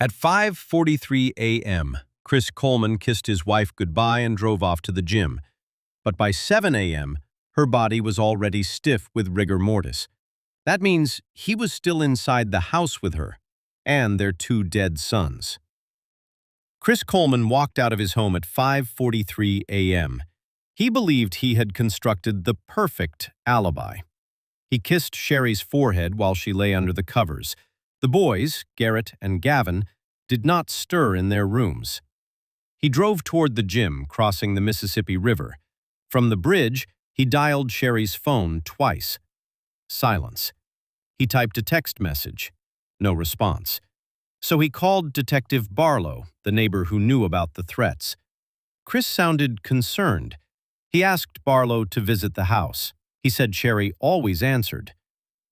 At 5:43 a.m., Chris Coleman kissed his wife goodbye and drove off to the gym. But by 7 a.m., her body was already stiff with rigor mortis. That means he was still inside the house with her and their two dead sons. Chris Coleman walked out of his home at 5:43 a.m. He believed he had constructed the perfect alibi. He kissed Sherry's forehead while she lay under the covers. The boys, Garrett and Gavin, did not stir in their rooms. He drove toward the gym, crossing the Mississippi River. From the bridge, he dialed Sherry's phone twice. Silence. He typed a text message. No response. So he called Detective Barlow, the neighbor who knew about the threats. Chris sounded concerned. He asked Barlow to visit the house. He said Sherry always answered.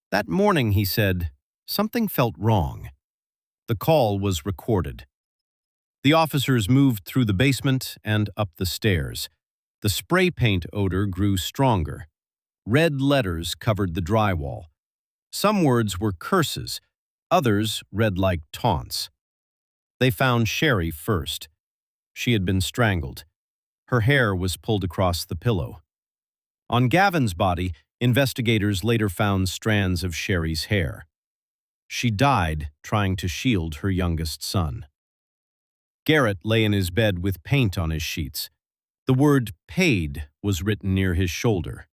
That morning, he said, something felt wrong. The call was recorded. The officers moved through the basement and up the stairs. The spray paint odor grew stronger. Red letters covered the drywall. Some words were curses, others read like taunts. They found Sherry first. She had been strangled. Her hair was pulled across the pillow. On Gavin's body, investigators later found strands of Sherry's hair. She died trying to shield her youngest son. Garrett lay in his bed with paint on his sheets. The word paid was written near his shoulder.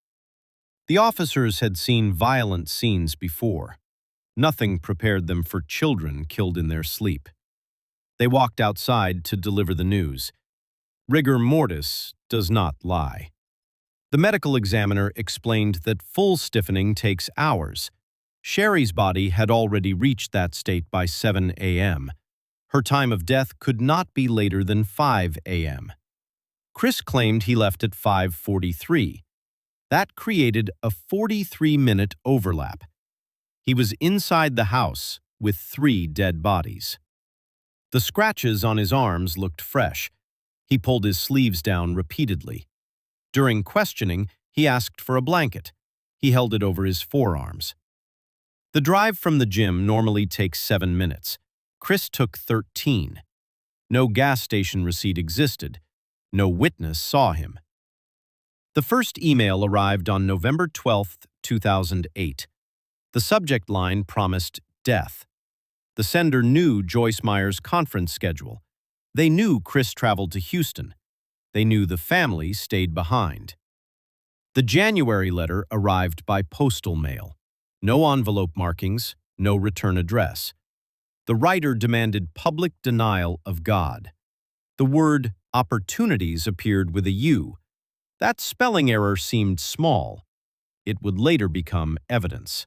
The officers had seen violent scenes before. Nothing prepared them for children killed in their sleep. They walked outside to deliver the news. Rigor mortis does not lie. The medical examiner explained that full stiffening takes hours. Sherry's body had already reached that state by 7 a.m. Her time of death could not be later than 5 a.m. Chris claimed he left at 5:43. That created a 43-minute overlap. He was inside the house with 3 dead bodies. The scratches on his arms looked fresh. He pulled his sleeves down repeatedly. During questioning, he asked for a blanket. He held it over his forearms. The drive from the gym normally takes 7 minutes. Chris took 13. No gas station receipt existed. No witness saw him. The first email arrived on November 12, 2008. The subject line promised death. The sender knew Joyce Meyer's conference schedule. They knew Chris traveled to Houston. They knew the family stayed behind. The January letter arrived by postal mail. No envelope markings, no return address. The writer demanded public denial of God. The word opportunities appeared with a U. That spelling error seemed small. It would later become evidence.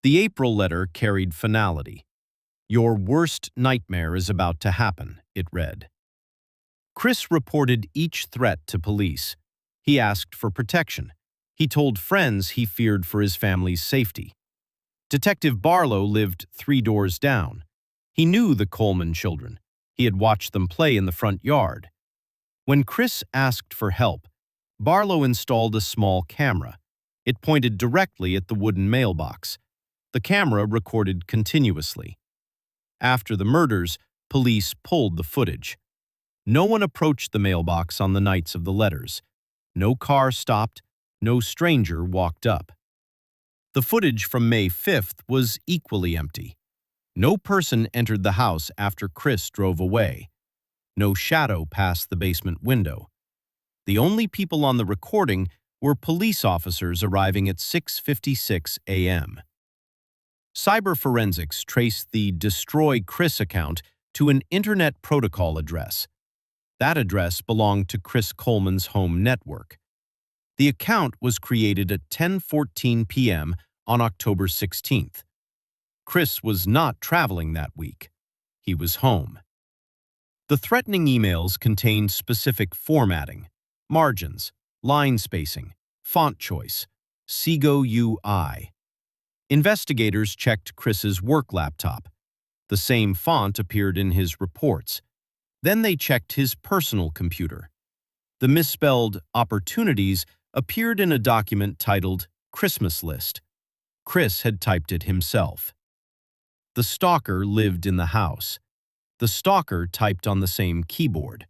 The April letter carried finality. Your worst nightmare is about to happen, it read. Chris reported each threat to police. He asked for protection. He told friends he feared for his family's safety. Detective Barlow lived 3 doors down. He knew the Coleman children. He had watched them play in the front yard. When Chris asked for help, Barlow installed a small camera. It pointed directly at the wooden mailbox. The camera recorded continuously. After the murders, police pulled the footage. No one approached the mailbox on the nights of the letters. No car stopped. No stranger walked up. The footage from May 5th was equally empty. No person entered the house after Chris drove away. No shadow passed the basement window. The only people on the recording were police officers arriving at 6:56 a.m. Cyber forensics traced the Destroy Chris account to an Internet Protocol address. That address belonged to Chris Coleman's home network. The account was created at 10:14 p.m. on October 16th. Chris was not traveling that week. He was home. The threatening emails contained specific formatting, margins, line spacing, font choice, Seago UI. Investigators checked Chris's work laptop. The same font appeared in his reports. Then they checked his personal computer. The misspelled opportunities appeared in a document titled Christmas List. Chris had typed it himself. The stalker lived in the house. The stalker typed on the same keyboard.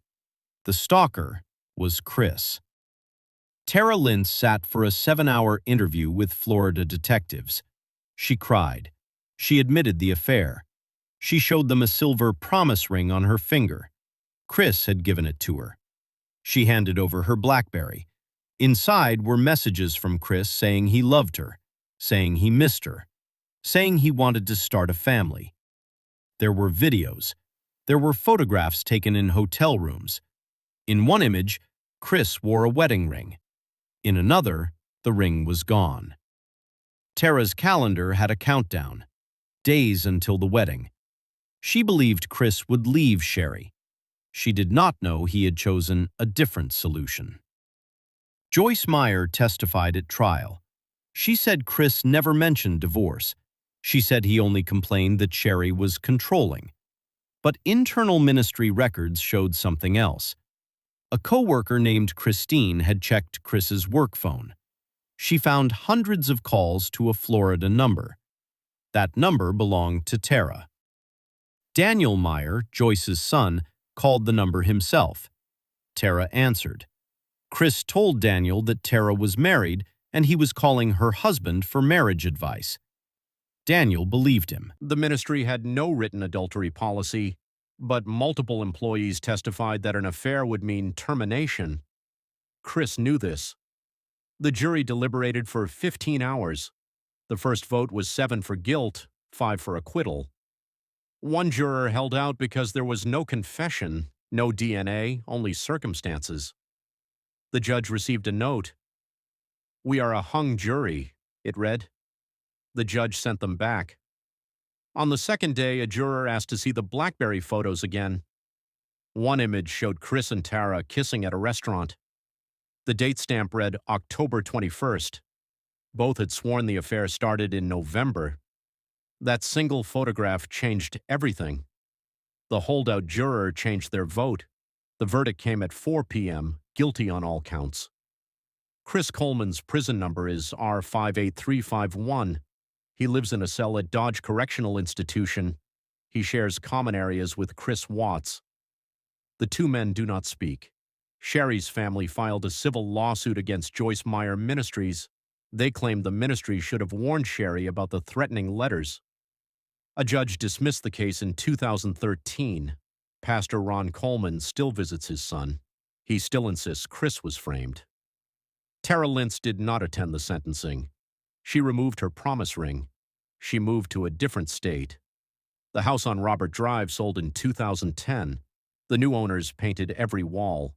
The stalker was Chris. Tara Lynch sat for a 7-hour interview with Florida detectives. She cried. She admitted the affair. She showed them a silver promise ring on her finger. Chris had given it to her. She handed over her BlackBerry. Inside were messages from Chris saying he loved her, saying he missed her, saying he wanted to start a family. There were videos. There were photographs taken in hotel rooms. In one image, Chris wore a wedding ring. In another, the ring was gone. Tara's calendar had a countdown. Days until the wedding. She believed Chris would leave Sherry. She did not know he had chosen a different solution. Joyce Meyer testified at trial. She said Chris never mentioned divorce. She said he only complained that Sherry was controlling. But internal ministry records showed something else. A co-worker named Christine had checked Chris's work phone. She found hundreds of calls to a Florida number. That number belonged to Tara. Daniel Meyer, Joyce's son, called the number himself. Tara answered. Chris told Daniel that Tara was married and he was calling her husband for marriage advice. Daniel believed him. The ministry had no written adultery policy, but multiple employees testified that an affair would mean termination. Chris knew this. The jury deliberated for 15 hours. The first vote was 7 for guilt, 5 for acquittal. One juror held out because there was no confession, no DNA, only circumstances. The judge received a note. "We are a hung jury," it read. The judge sent them back. On the second day, a juror asked to see the BlackBerry photos again. One image showed Chris and Tara kissing at a restaurant. The date stamp read October 21st. Both had sworn the affair started in November. That single photograph changed everything. The holdout juror changed their vote. The verdict came at 4 p.m., guilty on all counts. Chris Coleman's prison number is R58351. He lives in a cell at Dodge Correctional Institution. He shares common areas with Chris Watts. The two men do not speak. Sherry's family filed a civil lawsuit against Joyce Meyer Ministries. They claimed the ministry should have warned Sherry about the threatening letters. A judge dismissed the case in 2013. Pastor Ron Coleman still visits his son. He still insists Chris was framed. Tara Lynch did not attend the sentencing. She removed her promise ring. She moved to a different state. The house on Robert Drive sold in 2010. The new owners painted every wall.